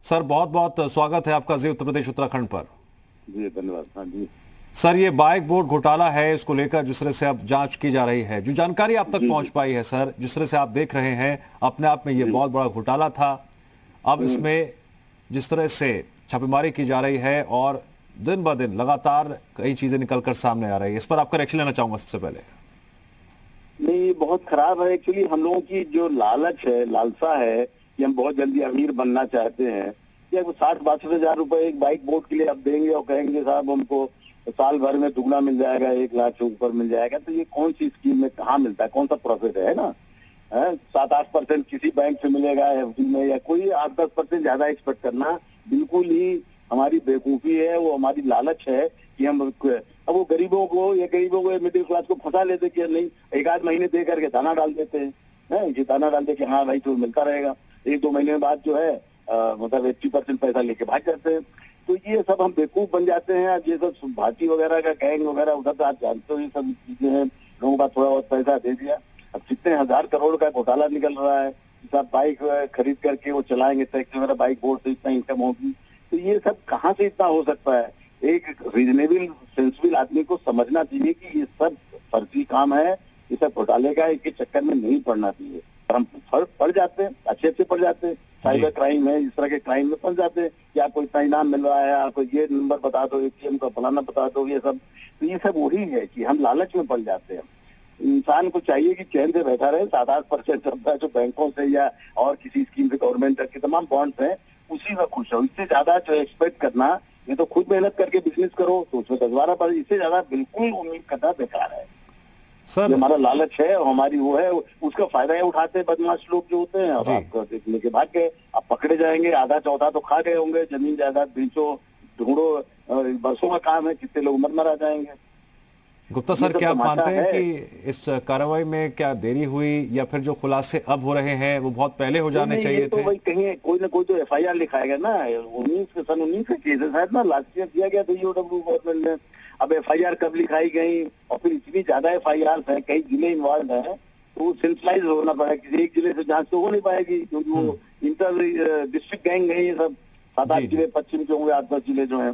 Sir बहुत बहुत स्वागत है आपका जी उत्तर प्रदेश उत्तराखंड पर। जी धन्यवाद। हाँ जी। सर ये बाइक बोर्ड घोटाला है, इसको लेकर जिस तरह से अब जांच की जा रही है, जो जानकारी आप तक जी पहुंच जी पाई है सर, जिस तरह से आप देख रहे हैं, अपने आप में ये जी। बहुत बड़ा घोटाला था। अब हम्म। इसमें जिस तरह से छापेमारी की जा रही है और दिन ब दिन लगातार कई चीजें निकलकर सामने आ रही है, इस पर आपका रिएक्शन लेना चाहूंगा सबसे पहले। नहीं, ये बहुत खराब है। एक्चुअली हम लोगों की जो लालच है, लालसा है कि हम बहुत जल्दी अमीर बनना चाहते हैं, कि 60-62 हजार रुपए एक बाइक बोर्ड के लिए आप देंगे और कहेंगे साहब हमको साल भर में दुगना मिल जाएगा, 1 लाख से ऊपर मिल जाएगा। तो ये कौन सी स्कीम में कहाँ मिलता है, कौन सा प्रॉफिट है ना? 7-8% किसी बैंक से मिलेगा एफडी में, या कोई 8-10% ज्यादा एक्सपेक्ट करना बिल्कुल ही हमारी बेवकूफी है। वो हमारी लालच है कि हम अब वो गरीबों को मिडिल क्लास को फंसा लेते कि नहीं, 1-8 महीने दे करके दाना डाल देते हैं, ये दाना डाल दे कि हाँ भाई तो मिलता रहेगा। 1-2 महीने बाद जो है मतलब 80% पैसा लेके भाग जाते हैं। तो ये सब हम बेवकूफ बन जाते हैं। अब ये सब भाटी वगैरह का गैंग वगैरह उधर तो आप जानते हो, ये सब चीजें हैं। लोगों का थोड़ा बहुत पैसा दे दिया, अब कितने हजार करोड़ का घोटाला निकल रहा है। सब बाइक खरीद करके वो चलाएंगे, टैक्स वगैरह बाइक बोर्ड से इतना इनकम होगी। तो ये सब कहाँ से इतना हो सकता है? एक रीजनेबल सेंसिबल आदमी को समझना चाहिए कि ये सब फर्जी काम है, ये सब घोटाले का, इसके चक्कर में नहीं पड़ना चाहिए। पर हम पड़ जाते हैं, अच्छे पड़ जाते हैं। साइबर क्राइम है, इस तरह के क्राइम में फंस जाते हैं कि आपको इतना इनाम मिल रहा है, आपको ये नंबर बता दो, एटीएम का फलाना बता दो, ये सब। तो ये सब वही है कि हम लालच में पड़ जाते हैं। इंसान को चाहिए कि चैन से बैठा रहे। 7-8% चलता है जो बैंकों से या और किसी स्कीम से, गवर्नमेंट के तमाम बॉन्ड्स हैं, उसी में खुश हो। इससे ज्यादा जो एक्सपेक्ट करना, ये तो खुद मेहनत करके बिजनेस करो तो उसमें 10-12 पर, इससे ज्यादा बिल्कुल उम्मीद करना बेकार है। सर ये हमारा लालच है और हमारी वो है, उसका फायदा ही उठाते हैं बदमाश लोग जो होते हैं। अब आपको लेके भाग गए, अब पकड़े जाएंगे, आधा चौथा तो खा गए होंगे। जमीन जायदाद बेचो, ढूंढो, बरसों का काम है, कितने लोग मर जाएंगे। गुप्ता ये सर, सब क्या आप तमाशा मानते हैं है। कि इस कार्रवाई में क्या देरी हुई, या फिर जो खुलासे अब हो रहे हैं वो बहुत पहले हो जाने नहीं, ये चाहिए तो थे? भाई कहीं कोई ना कोई तो एफआईआर लिखाएगा ना। 19 का केस है शायद ना, लास्ट ईयर दिया गया था ईओडब्ल्यू गवर्नमेंट ने। अब एफआईआर कब लिखाई गई, और फिर इतनी ज्यादा एफआईआर है, कई जिले इन्वॉल्व है, तो वो सेंट्रलाइज होना पड़ेगा। किसी एक जिले से जांच तो हो नहीं पाएगी, क्योंकि वो इंटर डिस्ट्रिक्ट गैंग है ये सब। 7-8 जिले पश्चिम के होंगे, 8-10 जिले जो है।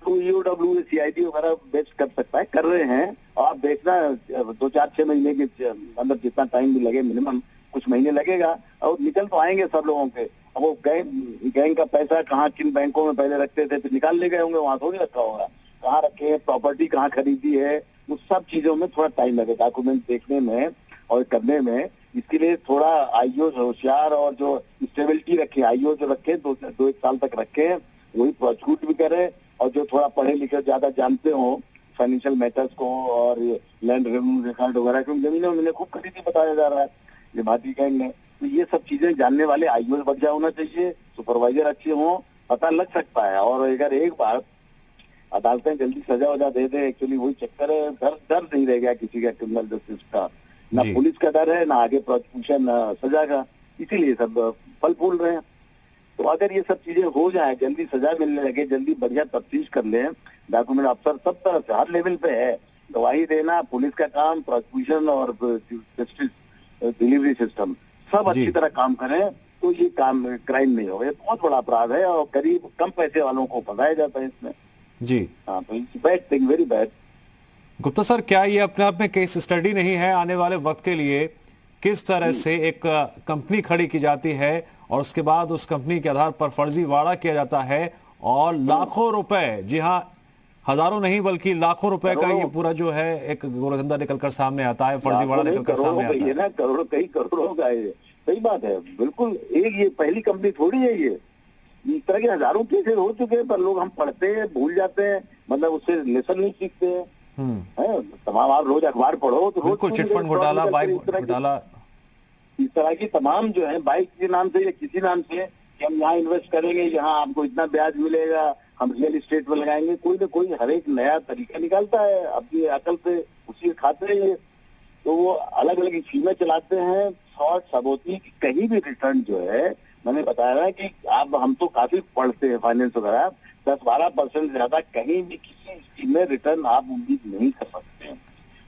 तो ईओडब्ल्यू सीआईडी वगैरह बेस्ट कर सकता है, कर रहे हैं। और आप देखना 2-4-6 महीने के अंदर जितना टाइम भी लगे, मिनिमम कुछ महीने लगेगा, और निकल तो आएंगे सब लोगों के। अब वो गैंग का पैसा कहाँ किन बैंकों में पहले रखते थे, फिर निकाल ले गए होंगे, वहां थोड़ी रखा होगा, कहाँ रखे हैं, प्रॉपर्टी कहाँ खरीदी है, उस सब चीजों में थोड़ा टाइम लगेगा, डॉक्यूमेंट देखने में और करने में। इसके लिए थोड़ा आईओ होशियार और जो स्टेबिलिटी रखे, आईओ जो रखे 2-1 साल तक रखे, वही प्रोसिक्यूट भी करे। और जो थोड़ा पढ़े लिखे ज्यादा जानते हो फाइनेंशियल मैटर्स को, और लैंड रेवेन्यू रिकॉर्ड वगैरह, क्योंकि जमीनें उन्हें खूब खरीदी बताया जा रहा है ये भाटी गैंग ने। तो ये सब चीजें जानने वाले आईओ बढ़िया होना चाहिए, सुपरवाइजर अच्छे हों, पता लग सकता है। और अगर एक बार अदालतें जल्दी सजा वजा दे दे, एक्चुअली वही चक्कर है, डर नहीं रह गया किसी का क्रिमिनल जस्टिस का, ना पुलिस का डर है, ना आगे प्रोसिक्यूशन, ना सजा का। इसीलिए सब फल फूल रहे हैं। तो अगर ये सब चीजें हो जाए, जल्दी सजा मिलने लगे, जल्दी बढ़िया तफ्तीश कर ले, डॉक्यूमेंट अफसर सब तरह से हर लेवल पे है, गवाही देना पुलिस का काम, प्रोसिक्यूशन और जस्टिस डिलीवरी सिस्टम सब अच्छी तरह काम करें, तो ये काम क्राइम नहीं होगा। ये बहुत बड़ा अपराध है और करीब कम पैसे वालों को फंसाया जाता है इसमें। जी हाँ, तो it's bad thing, very bad. Gupta sir, क्या ये अपने आप में केस स्टडी नहीं है आने वाले वक्त के लिए, किस तरह से एक कंपनी खड़ी की जाती है और उसके बाद उस कंपनी के आधार पर फर्जीवाड़ा किया जाता है और लाखों रुपए, जी हाँ, हजारों नहीं बल्कि लाखों रुपए का ये पूरा जो है एक गोलधंधा निकलकर सामने आता है, फर्जीवाड़ा निकलकर सामने आता है ना, करोड़ों, कई करोड़ों का है। सही बात है, बिल्कुल। एक ये पहली कंपनी थोड़ी है ये, इस तरह के हजारों केसेस हो चुके हैं, पर लोग हम पढ़ते हैं भूल जाते हैं, मतलब उससे लेसन नहीं सीखते हैं। तमाम आप रोज अखबार पढ़ो तो रोज चिटफंड घोटाला, बाइक घोटाला, इस तरह की तमाम जो है, बाइक के नाम से या किसी नाम से कि हम यहाँ इन्वेस्ट करेंगे, यहाँ आपको इतना ब्याज मिलेगा, हम रियल एस्टेट में लगाएंगे, कोई ना कोई हर एक नया तरीका निकालता है अपनी अकल से, उसी खाते हैं ये। तो वो अलग अलग स्कीमें चलाते हैं, शॉर्ट सबोती की कहीं भी रिटर्न जो है, मैंने बताया ना कि आप, हम तो काफी पढ़ते हैं फाइनेंस वगैरह, 10-12% ज्यादा कहीं भी किसी स्कीम में रिटर्न आप उम्मीद नहीं कर सकते हैं।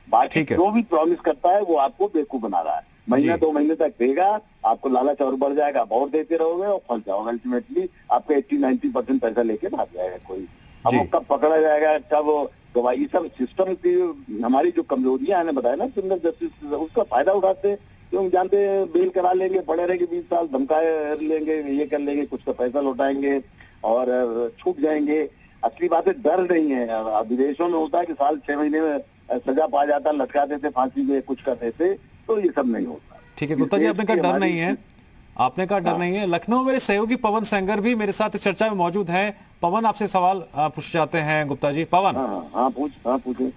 बाकी जो भी प्रॉमिस करता है वो आपको बेवकूफ बना रहा है। महीना 2 महीने तक देगा, आपको लालच और बढ़ जाएगा, आप और देते रहोगे और फंस जाओगे। अल्टीमेटली आपका 80-90% पैसा लेके भाग जाएगा कोई। अब वो कब पकड़ा जाएगा, कब गवाही, सब सिस्टम की हमारी जो कमजोरियां है बताया ना, क्रिमिनल जस्टिस उसका फायदा उठाते, क्योंकि जानते बेल करा लेंगे, पड़े रहेंगे 20 साल, धमकाए लेंगे, ये कर लेंगे, कुछ का पैसा लौटाएंगे और छूट जाएंगे। असली बात है डर नहीं है। विदेशों में होता है कि साल 6 महीने में सजा पा जाता, लटका देते फांसी में, कुछ कर देते, तो ये सब नहीं होता। ठीक है गुप्ता जी, आपने कहा डर नहीं है, आपने कहा डर नहीं है। लखनऊ मेरे सहयोगी पवन सेंगर भी मेरे साथ इस चर्चा में मौजूद हैं। पवन आपसे सवाल पूछ जाते हैं गुप्ता जी। पवन। हाँ पूछे।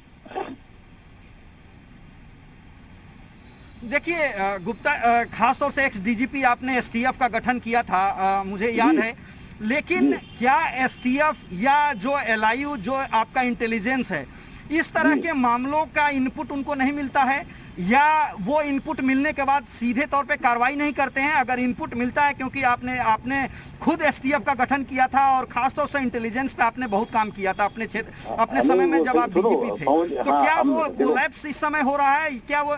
देखिए गुप्ता, खासतौर से एक्स डीजीपी आपने एसटीएफ का गठन किया था, मुझे याद है, लेकिन क्या एसटीएफ या जो एलआईयू जो आपका इंटेलिजेंस है, इस तरह के मामलों का इनपुट उनको नहीं मिलता है, या वो इनपुट मिलने के बाद सीधे तौर पे कार्रवाई नहीं करते हैं? अगर इनपुट मिलता है, क्योंकि आपने खुद एसटीएफ का गठन किया था और खासतौर से इंटेलिजेंस पे आपने बहुत काम किया था अपने क्षेत्र, अपने समय में जब आप डीजीपी थे, तो क्या वो कोलैप्स इस समय हो रहा है? क्या वो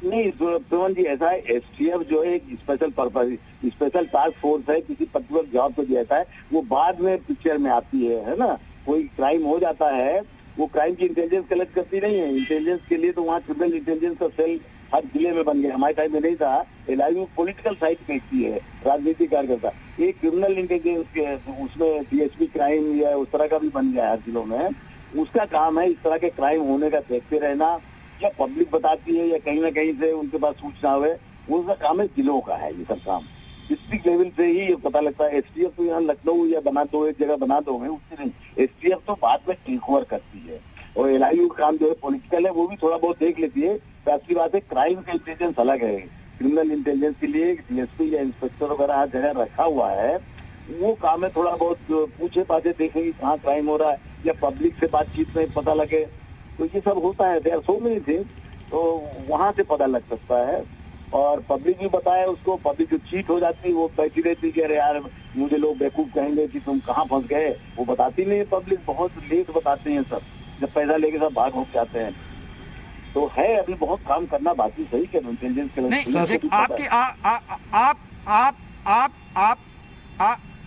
नहीं पवन जी, ऐसा है, एसटीएफ जो है एक special purpose, special task force है, किसी पर्टिकुलर जॉब को दिया है, वो बाद में पिक्चर में आती है ना। कोई क्राइम हो जाता है, वो क्राइम की इंटेलिजेंस कलेक्ट करती नहीं है। इंटेलिजेंस के लिए तो वहाँ क्रिमिनल इंटेलिजेंस का सेल हर जिले में बन गया, हमारे टाइम में नहीं था। एलआईयू पॉलिटिकल साइड देखती है, राजनीतिक कार्यकर्ता। ये क्रिमिनल इंटेलिजेंस उसमें डीएसपी क्राइम या उस तरह का भी बन गया है हर जिलों में। उसका काम है इस तरह के क्राइम होने का देखते रहना, या पब्लिक बताती है या कहीं ना कहीं से उनके पास सूचना हुए, उसका काम है जिलों का है ये सब काम। डिस्ट्रिक्ट लेवल से ही ये पता लगता है। एसटीएफ तो यहाँ लखनऊ या बना दो, एक जगह बना दोगे, उससे नहीं। एसटीएफ तो बाद में टेक ओवर करती है, और एलआईयू का काम जो है पॉलिटिकल है, वो भी थोड़ा बहुत देख लेती है। दूसरी बात है, क्राइम का इंटेलिजेंस अलग है। क्रिमिनल इंटेलिजेंस के लिए डीएसपी या इंस्पेक्टर वगैरह हर जगह रखा हुआ है, वो काम है थोड़ा बहुत पूछे पाछे देखेंगे कहाँ क्राइम हो रहा है, या पब्लिक से बातचीत में पता लगे, तो ये सब होता है। देयर सो मेनी थिंग्स, तो वहां से पता लग सकता है। और पब्लिक भी बताए उसको, पब्लिक जो चीट हो जाती है वो बैठी रहती है कि अरे यार मुझे लोग बेवकूफ कहेंगे कि तुम कहाँ फंस गए, वो बताती नहीं है पब्लिक, बहुत लेट बताते हैं सब, जब पैसा लेके सब भाग हो जाते हैं। तो है अभी बहुत काम करना बाकी, सही क्या इंटेलिजेंस के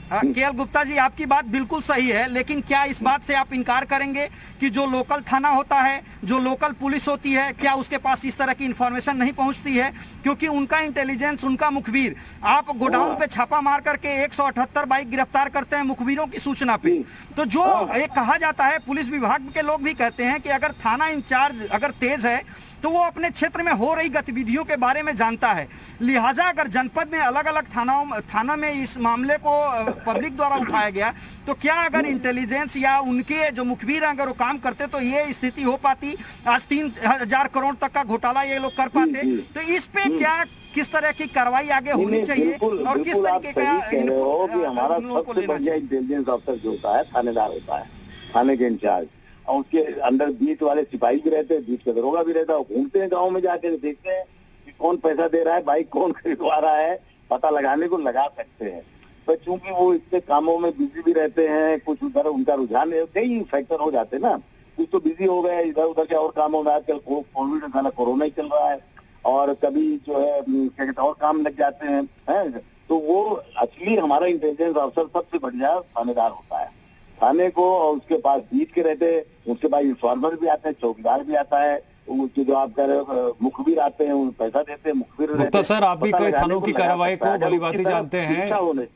केएल गुप्ता जी, आपकी बात बिल्कुल सही है, लेकिन क्या इस बात से आप इनकार करेंगे कि जो लोकल थाना होता है, जो लोकल पुलिस होती है, क्या उसके पास इस तरह की इंफॉर्मेशन नहीं पहुंचती है? क्योंकि उनका इंटेलिजेंस, उनका मुखबिर, आप गोडाउन पे छापा मार करके 178 बाइक गिरफ्तार करते हैं मुखबिरों की सूचना पे। तो जो एक कहा जाता है, पुलिस विभाग के लोग भी कहते हैं कि अगर थाना इंचार्ज अगर तेज है तो वो अपने क्षेत्र में हो रही गतिविधियों के बारे में जानता है। लिहाजा अगर जनपद में अलग अलग थाना में इस मामले को पब्लिक द्वारा उठाया गया, तो क्या अगर इंटेलिजेंस या उनके जो मुखबिर अगर वो काम करते तो ये स्थिति हो पाती? आज 3000 करोड़ तक का घोटाला ये लोग कर पाते? तो इस पे क्या किस तरह की कार्रवाई आगे होनी चाहिए और किस तरीके का हमारा सबसे बढ़िया इंटेलिजेंस ऑफिसर जो होता है थानेदार होता है, थाने के इंचार्ज, और उसके अंदर बीट वाले सिपाही भी रहते हैं, बीट का दरोगा भी रहता है। घूमते हैं गाँव में जाके देखते हैं कि कौन पैसा दे रहा है, बाइक कौन खरीदवा रहा है, पता लगाने को लगा सकते हैं। पर चूंकि वो इतने कामों में बिजी भी रहते हैं, कुछ उधर उनका रुझान है, कई फैक्टर हो जाते हैं ना, कुछ तो बिजी हो गए इधर उधर के और कामों में। आजकल कोविड साला कोरोना ही चल रहा है, और कभी जो है क्या कहते हैं और काम लग जाते हैं। तो वो असली हमारा इंटेलिजेंस अफसर सबसे बढ़िया थानेदार होता है। थाने को और उसके पास बीट के रहते हैं, उसके बाद इन्फॉर्मर भी आते हैं, चौकीदार भी आता है, जो आप कह रहे हो मुखबिर आते हैं, उन पैसा देते हैं, मुखबिर रहते हैं। गुप्ता सर, आप भी कई थानों की कार्रवाई को भली भांति जानते हैं,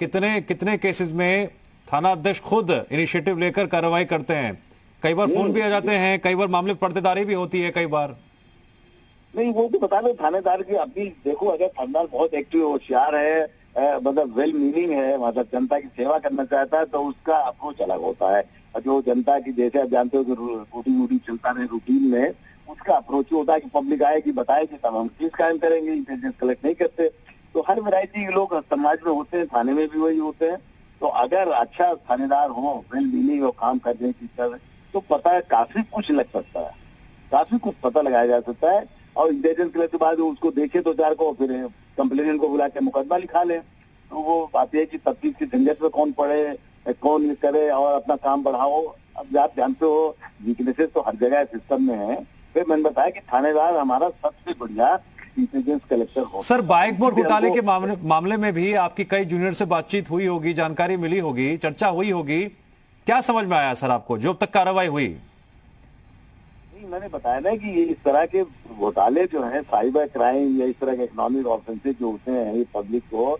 कितने केसेस में थाना अध्यक्ष खुद इनिशिएटिव लेकर कार्रवाई करते हैं? कई बार फोन भी आ जाते हैं, कई बार मामले पर्देदारी भी होती है, कई बार नहीं। वो तो बता दो थानेदार की अपनी, देखो अगर थानेदार बहुत एक्टिव होशियार है, मतलब वेल मीनिंग है, मतलब जनता की सेवा करना चाहता है, तो उसका अप्रोच अलग होता है। और जो जनता की, जैसे आप जानते हो कि रूटीन चलता रहे, रूटीन में उसका अप्रोच होता है कि पब्लिक आएगी बताएगी तब हम केस कायम करेंगे, इंटेलिजेंस कलेक्ट नहीं करते। तो हर वैरायटी के लोग समाज में होते हैं, थाने में भी वही होते हैं। तो अगर अच्छा थानेदार हो, वेल मीनिंग और काम करने की तरह, तो पता है काफी कुछ लग सकता है, काफी कुछ पता लगाया जा सकता है। और इंटेलिजेंस कलेक्ट के बाद उसको देखे तो चार को, फिर कंप्लेनेंट को बुला के मुकदमा लिखा ले। तो वो बात है कि तफ्तीश की झंझट में कौन पड़े, कौन करे, और अपना काम बढ़ाओ। अब आप जानते हो वीकनेसेस तो हर जगह सिस्टम में है। फिर मैंने बताया कि थानेदार हमारा सबसे बढ़िया इंटेलिजेंस कलेक्टर हो। सर, बाइक बोर्ड घोटाले के हमको- मामले में भी आपकी कई जूनियर से बातचीत हुई होगी, जानकारी मिली होगी, चर्चा हुई होगी, क्या समझ में आया सर आपको जो अब तक कार्रवाई हुई? नहीं, मैंने बताया ना कि ये इस तरह के घोटाले जो है, साइबर क्राइम या इस तरह के इकोनॉमिक ऑफेंसेस जो होते हैं, ये पब्लिक को,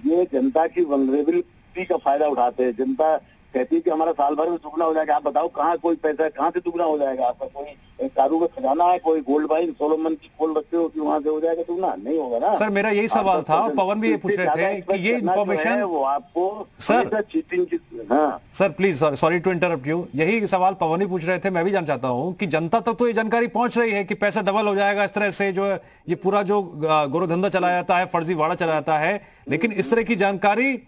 ये जनता की वल्नरेबिलिटी का फायदा उठाते हैं। जनता कहती है कि हमारा साल भर में दुगना हो जाएगा। आप बताओ कहाँ कोई पैसा कहाँ से दुगना हो जाएगा? आपका कोई कारू में खजाना है, कोई गोल्ड माइन सोलोमन की खोल रखते हो कि वहां से हो जाएगा दुगना? नहीं होगा ना सर, मेरा यही सवाल था। पवन भी ये पूछ रहे थे कि ये इन्फॉर्मेशन वो आपको सर चीटिंग की। हाँ sir please, sorry to interrupt you, यही सवाल पवन ही पूछ रहे थे। मैं भी जानना चाहता हूं कि जनता तक तो ये जानकारी पहुंच रही है कि पैसा डबल हो जाएगा, इस तरह से जो ये पूरा जो गोरोधंधा चलाया जाता है, फर्जी वाड़ा चलाया जाता है, लेकिन इस तरह की जानकारी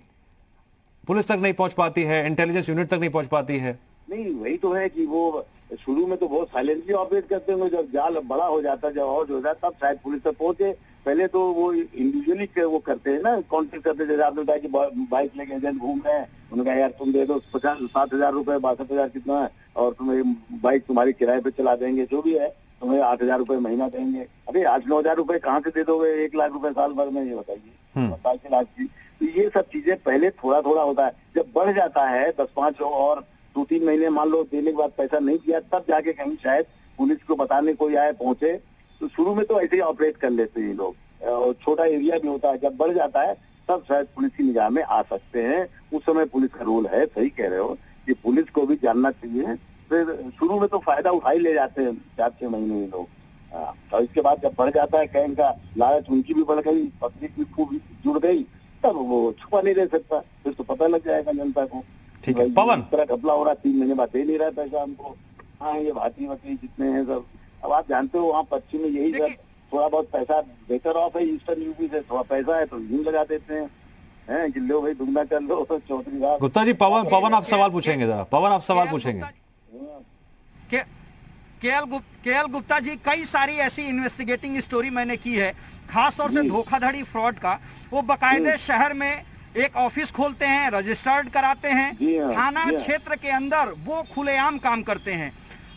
पुलिस तक नहीं पहुंच पाती है, इंटेलिजेंस यूनिट तक नहीं पहुंच पाती है। नहीं, वही तो है कि वो शुरू में तो बहुत साइलेंटली ऑपरेट करते होंगे। जब जाल बड़ा हो जाता है, जब और हो जाता है, तब शायद पुलिस तक पहुंचे। पहले तो वो इंडिविजुअली वो करते हैं ना, कॉन्टेक्ट करते हैं। जैसे आपने बताया कि बाइक लेके एजेंट घूम रहे हैं, उन्होंने कहा यार तुम दे दो 60,000 रुपए, 62,000 कितना है, और तुम्हें बाइक तुम्हारी किराए पे चला देंगे, जो भी है, तुम्हें 8,000 रुपए महीना देंगे। अरे 8-9,000 रुपए कहाँ से दे दोगे 1 लाख रुपए साल भर में? ये बताइए, 5 लाख की। तो ये सब चीजें पहले थोड़ा थोड़ा होता है, जब बढ़ जाता है 10-5 और 2-3 महीने मान लो देने के बाद पैसा नहीं दिया, तब जाके कहीं शायद पुलिस को बताने कोई आए, पहुंचे। तो शुरू में तो ऐसे ही ऑपरेट कर लेते हैं लोग, और छोटा एरिया भी होता है। जब बढ़ जाता है तब शायद पुलिस की निगाह में आ सकते हैं। उस समय पुलिस का रोल है, सही कह रहे हो, कि पुलिस को भी जानना चाहिए। फिर शुरू में तो फायदा उठा ही ले जाते हैं 4-6 महीने ये लोग। और इसके बाद जब बढ़ जाता है, कहीं का लालच उनकी भी बढ़ गई, पब्लिक भी खूब जुड़ गई, तब वो छुपा नहीं रह सकता, फिर तो पता लग जाएगा जनता को। ठीक है पवन, इस तरह घपला हो रहा, 3 महीने बाद दे नहीं रहा पैसा हमको। हाँ, ये भाती जितने हैं सब, अब आप जानते हो वहाँ पश्चिम में यही सब थोड़ा बहुत पैसा बेटर ऑफ है। ईस्टर्न यूपी से थोड़ा पैसा है तो यूं लगा देते हैं कि लो भाई दुगना कर लो। चौधरी साहब गुप्ता जी, पवन आप सवाल पूछेंगे जरा, पवन आप सवाल पूछेंगे। केएल गुप्ता जी, कई सारी ऐसी इन्वेस्टिगेटिंग स्टोरी मैंने की है, खास तौर से धोखाधड़ी फ्रॉड का। वो बकायदे शहर में एक ऑफिस खोलते हैं, रजिस्टर्ड कराते हैं, थाना क्षेत्र के अंदर वो खुलेआम काम करते हैं।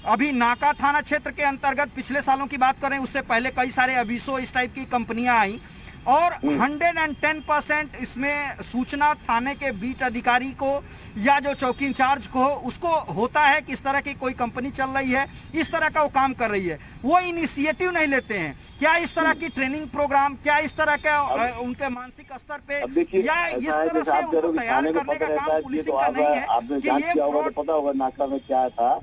अभी नाका थाना क्षेत्र के अंतर्गत पिछले सालों की बात करें, उससे पहले कई सारे अविसो इस टाइप की कंपनियां आई, और 110% इसमें सूचना थाने के बीट अधिकारी को या जो चौकी इंचार्ज को उसको होता है कि इस तरह की कोई कंपनी चल रही है, इस तरह का वो काम कर रही है। वो इनिशिएटिव नहीं लेते हैं। क्या इस तरह की ट्रेनिंग प्रोग्राम, क्या इस तरह का उनके मानसिक स्तर पे या इस तरह से उनको तैयार करने का काम पुलिसिंग का नहीं है कि ये फ्रॉड? पता होगा नाका में क्या था,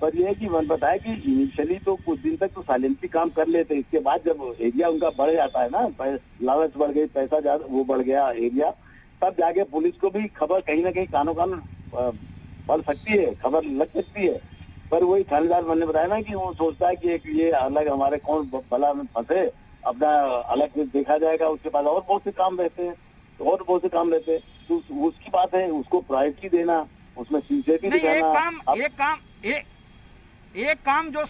पर यह कि मैंने बताया कि इनिशियली तो कुछ दिन तक तो साइलेंटली काम कर लेते, इसके बाद जब एरिया उनका बढ़ जाता है ना, लालच बढ़ गई, पैसा ज्यादा वो बढ़ गया एरिया, तब जाके पुलिस को भी खबर कहीं ना कहीं कानों कान पड़ सकती है, खबर लग सकती है। पर वही थानेदार मैंने बताया ना कि वो सोचता है कि एक ये अलग हमारे कौन भला में फंसे, अपना अलग देखा जाएगा, उसके बाद और बहुत से काम रहते हैं, तो उसकी बात है, उसको प्रायोरिटी देना, उसमें सिंसियरिटी दिखाना। एक काम जो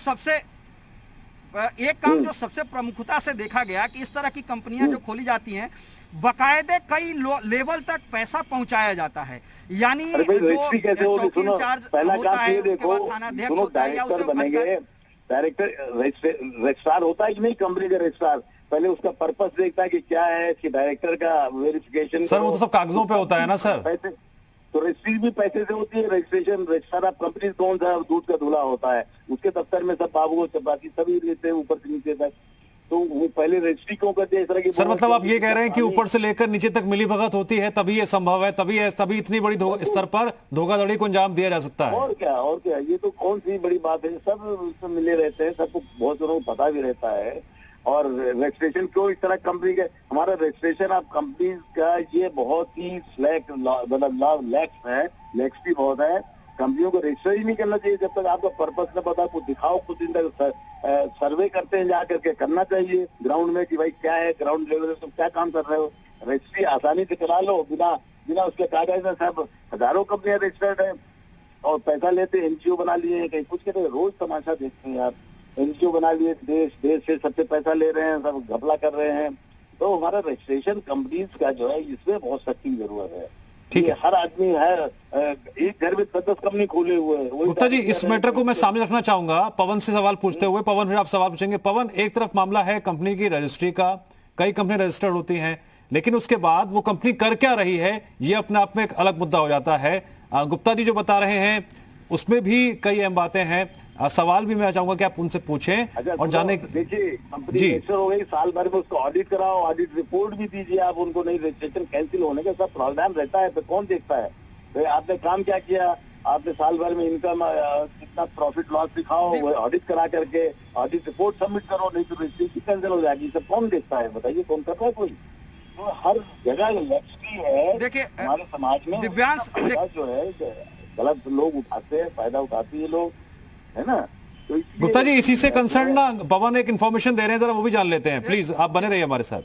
सबसे प्रमुखता से देखा गया कि इस तरह की कंपनियां जो खोली जाती हैं, बकायदे कई लेवल तक पैसा पहुंचाया जाता है। यानी जो चौकी इंचार्ज होता है, उसके बाद थानाध्यक्ष होता है, या उसके बनेंगे डायरेक्टर, रजिस्ट्रार होता है कि नहीं कंपनी का रजिस्ट्रार, पहले उसका पर्पस देखता है कि क्या है, इसके डायरेक्टर का वेरिफिकेशन। सर वो तो सब कागजों पे होता है ना सर। पैसे तो रजिस्ट्री भी पैसे से होती है, रजिस्ट्रेशन रजिस्ट्रार ऑफ कंपनी कौन सा दूध का धुला होता है, उसके दफ्तर में सब बाबू चपाती सभी रहते हैं ऊपर से नीचे तक। तो वो पहले रजिस्ट्री क्यों करते हैं इस तरह की? सर मतलब आप ये कह रहे हैं कि ऊपर से लेकर नीचे तक मिली भगत होती है, तभी ये संभव है, तभी इतनी बड़ी स्तर पर धोखाधड़ी को अंजाम दिया जा सकता है। और क्या, ये तो कौन सी बड़ी बात है, सब उसमें मिले रहते हैं, सबको बहुत लोगों को पता भी रहता है। और रजिस्ट्रेशन क्यों इस तरह कंपनी के, हमारा रजिस्ट्रेशन ऑफ कंपनी का ये बहुत ही मतलब लैक्स भी बहुत है। कंपनियों को रजिस्टर ही नहीं करना चाहिए जब तक आपका पर्पस न पता, कुछ दिखाओ, कुछ दिन तक सर्वे करते हैं जा करके, करना चाहिए ग्राउंड में कि भाई क्या है, ग्राउंड लेवल में तुम क्या काम कर रहे हो। रजिस्ट्री आसानी से करा लो बिना उसके कागज में। सब हजारों कंपनियां रजिस्टर्ड है और पैसा लेते, एनजीओ बना लिए, कहीं कुछ कहते, रोज तमाशा देखते हैं यार, एनजीओ बना लिए, देश से सबसे पैसा ले रहे हैं, सब घपला कर रहे हैं। तो हमारा रजिस्ट्रेशन कंपनीज का जो है, इसमें बहुत सख्ती की जरूरत है। ठीक है। हर आदमी है, एक घर में 10 कंपनी खोले हुए हैं। गुप्ता जी, इस मैटर को मैं सामने रखना चाहूंगा पवन से सवाल पूछते हुए। पवन, फिर आप सवाल पूछेंगे। पवन, एक तरफ मामला है कंपनी की रजिस्ट्री का, कई कंपनी रजिस्टर्ड होती हैं, लेकिन उसके बाद वो कंपनी कर क्या रही है ये अपने आप में एक अलग मुद्दा हो जाता है। गुप्ता जी जो बता रहे हैं उसमें भी कई अहम बातें हैं। सवाल भी मैं चाहूंगा कि आप उनसे पूछें और जाने। देखिए, कंपनी रजिस्टर हो गई, साल भर में उसको ऑडिट कराओ, ऑडिट रिपोर्ट भी दीजिए आप उनको। नहीं, रजिस्ट्रेशन कैंसिल होने का सब प्रावधान रहता है, तो कौन देखता है? तो आपने काम क्या किया, आपने साल भर में इनकम कितना प्रॉफिट लॉस दिखाओ, वो ऑडिट करा करके ऑडिट रिपोर्ट सबमिट करो, नहीं तो रजिस्ट्रेशन कैंसिल हो जाएगी। सब कौन देखता है बताइए, कौन कर रहा है? कोई तो हर जगह लक्ष्य है। देखिए हमारे समाज में दिव्यांश जो है गलत लोग उठाते हैं, फायदा उठाते हैं लोग, है ना। तो गुप्ता जी, इसी से कंसर्न ना पवन एक इंफॉर्मेशन दे रहे हैं, जरा वो भी जान लेते हैं। प्लीज आप बने रहिए हमारे साथ।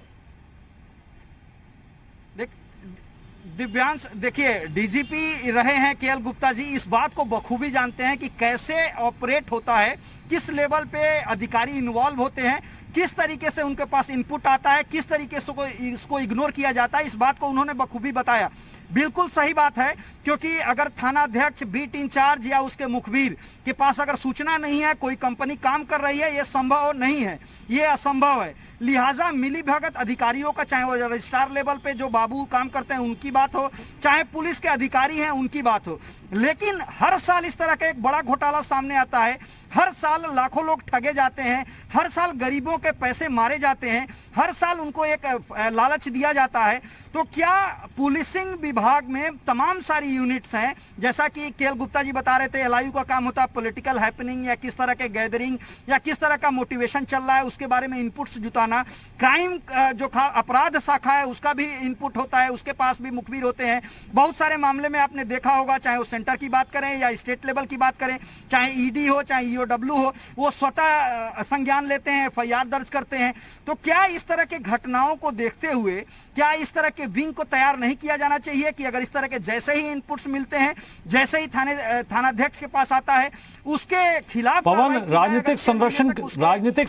दिव्यांश, देखिए डीजीपी रहे हैं केएल गुप्ता जी, इस बात को बखूबी जानते हैं कि कैसे ऑपरेट होता है, किस लेवल पे अधिकारी इन्वॉल्व होते हैं, किस तरीके से उनके पास इनपुट आता है, किस तरीके से इसको इग्नोर किया जाता है। इस बात को उन्होंने बखूबी बताया। बिल्कुल सही बात है, क्योंकि अगर थाना अध्यक्ष, बीट इंचार्ज या उसके मुखबिर के पास अगर सूचना नहीं है कोई कंपनी काम कर रही है, ये संभव नहीं है, ये असंभव है। लिहाजा मिली भगत अधिकारियों का, चाहे वो रजिस्ट्रार लेवल पे जो बाबू काम करते हैं उनकी बात हो, चाहे पुलिस के अधिकारी हैं उनकी बात हो, लेकिन हर साल इस तरह का एक बड़ा घोटाला सामने आता है। हर साल लाखों लोग ठगे जाते हैं, हर साल गरीबों के पैसे मारे जाते हैं, हर साल उनको एक लालच दिया जाता है। तो क्या पुलिसिंग विभाग में तमाम सारी यूनिट्स हैं, जैसा कि केएल गुप्ता जी बता रहे थे, एलआईयू का काम होता है पॉलिटिकल हैपनिंग या किस तरह के गैदरिंग या किस तरह का मोटिवेशन चल रहा है उसके बारे में इनपुट्स जुटाना। क्राइम जो अपराध शाखा है उसका भी इनपुट होता है, उसके पास भी मुखबिर होते हैं। बहुत सारे मामले में आपने देखा होगा, चाहे वो सेंटर की बात करें या स्टेट लेवल की बात करें, चाहे ईडी हो चाहे ईओडब्ल्यू हो, वो स्वतः संज्ञान लेते हैं, एफआईआर दर्ज करते हैं। तो क्या इस तरह के घटनाओं को देखते हुए क्या इस तरह के विंग को तैयार नहीं किया जाना चाहिए कि अगर इस तरह के जैसे ही इनपुट्स मिलते हैं, जैसे ही थानाध्यक्ष के पास आता है, उसके खिलाफ पवन, राजनीतिक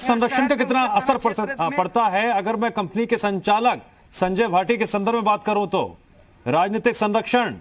संरक्षण का कितना असर पड़ता है? अगर मैं कंपनी के संचालक संजय भाटी के संदर्भ में बात करूं तो राजनीतिक संरक्षण।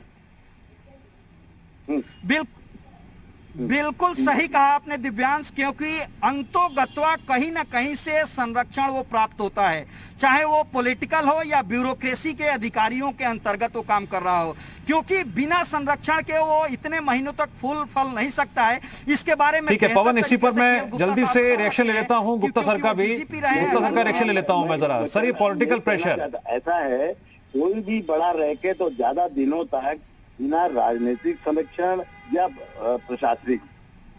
बिल्कुल सही कहा आपने दिव्यांश, क्योंकि अंतोगत्वा कहीं ना कहीं से संरक्षण वो प्राप्त होता है, चाहे वो पॉलिटिकल हो या ब्यूरोक्रेसी के अधिकारियों के अंतर्गत वो काम कर रहा हो, क्योंकि बिना संरक्षण के वो इतने महीनों तक फूल फल नहीं सकता है। इसके बारे में ठीक है पवन, इसी पर मैं जल्दी से रिएक्शन ले लेता हूं। गुप्ता सर का भी, गुप्ता सर का रिएक्शन ले लेता हूं मैं जरा। सर, ये पॉलिटिकल प्रेशर ऐसा है, कोई भी बड़ा रह के तो ज्यादा दिनों तक बिना राजनीतिक संरक्षण या प्रशासनिक,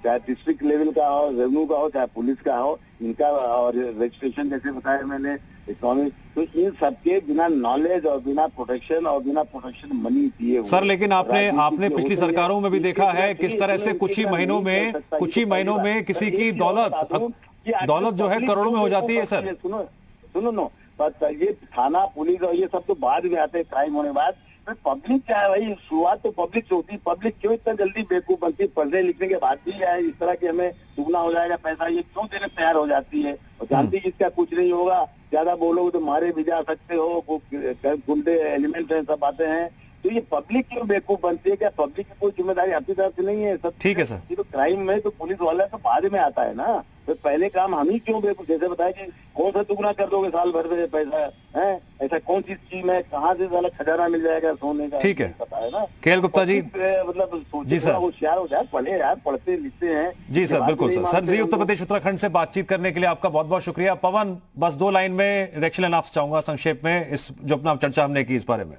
चाहे डिस्ट्रिक्ट लेवल का हो, रेवेन्यू का हो, चाहे पुलिस का हो, इनका और रजिस्ट्रेशन जैसे बताया मैंने, इकोनॉमिक, तो इन सबके बिना नॉलेज और बिना प्रोटेक्शन और बिना प्रोटेक्शन मनी दिए। सर, लेकिन आपने पिछली सरकारों में भी देखा है किस तरह से कुछ ही महीनों में किसी की दौलत जो है करोड़ों में हो जाती है। सर सुनो, ये थाना पुलिस और ये सब तो बाद में आते हैं, क्राइम होने बाद। पब्लिक क्या है भाई, शुरुआत तो पब्लिक से होती है। पब्लिक क्यों इतना जल्दी बेवकूफ बनती है? पढ़ने लिखने के बाद भी है इस तरह की हमें दुगना हो जाएगा पैसा, ये क्यों देने तैयार हो जाती है? और जानती जिसका कुछ नहीं होगा, ज्यादा बोलोगे तो मारे भी जा सकते हो, गुंडे एलिमेंट है, सब बातें हैं। तो ये पब्लिक क्यों बेवकूफ बनती है? क्या पब्लिक की कोई जिम्मेदारी अपनी तरफ से नहीं है? सब ठीक है सर। ये तो क्राइम में तो पुलिस वाला तो बाद में आता है ना, तो पहले काम हम ही क्यों बेवकूफ? जैसे बताया कि कौन सा दुगना कर दोगे साल भर में पैसा है? ऐसा कौन सी स्कीम है, कहाँ से साला खजाना मिल जाएगा सोने का? ठीक है, पता है ना। केएल गुप्ता जी, मतलब जी सर, होशियार हो जाए, पढ़े यार, पढ़ते लिखते हैं। जी सर, बिल्कुल सर। सर जी, उत्तर प्रदेश उत्तराखंड से बातचीत करने के लिए आपका बहुत बहुत शुक्रिया। पवन, बस 2 लाइन में रिएक्शन लेना आपसे चाहूंगा संक्षेप में, इस जो अपना चर्चा हमने की इस बारे में।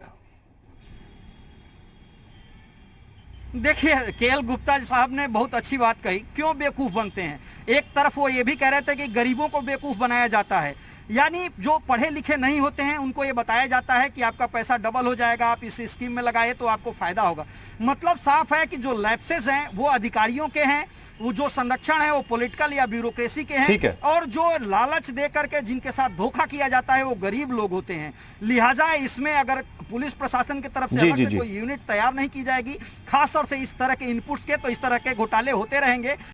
देखिए, केएल गुप्ता साहब ने बहुत अच्छी बात कही, क्यों बेवकूफ बनते हैं। एक तरफ वो ये भी कह रहे थे कि गरीबों को बेवकूफ बनाया जाता है, यानी जो पढ़े लिखे नहीं होते हैं उनको ये बताया जाता है कि आपका पैसा डबल हो जाएगा, आप इस स्कीम में लगाए तो आपको फायदा होगा। मतलब साफ है कि जो लैप्सेस हैं वो अधिकारियों के हैं, वो जो संरक्षण है वो पॉलिटिकल या ब्यूरोक्रेसी के हैं, और जो लालच दे करके जिनके साथ धोखा किया जाता है वो गरीब लोग होते हैं। लिहाजा इसमें अगर पुलिस प्रशासन की तरफ से अलग से कोई यूनिट तैयार नहीं की जाएगी, खासतौर से इस तरह के इनपुट्स के, तो इस तरह के घोटाले होते रहेंगे।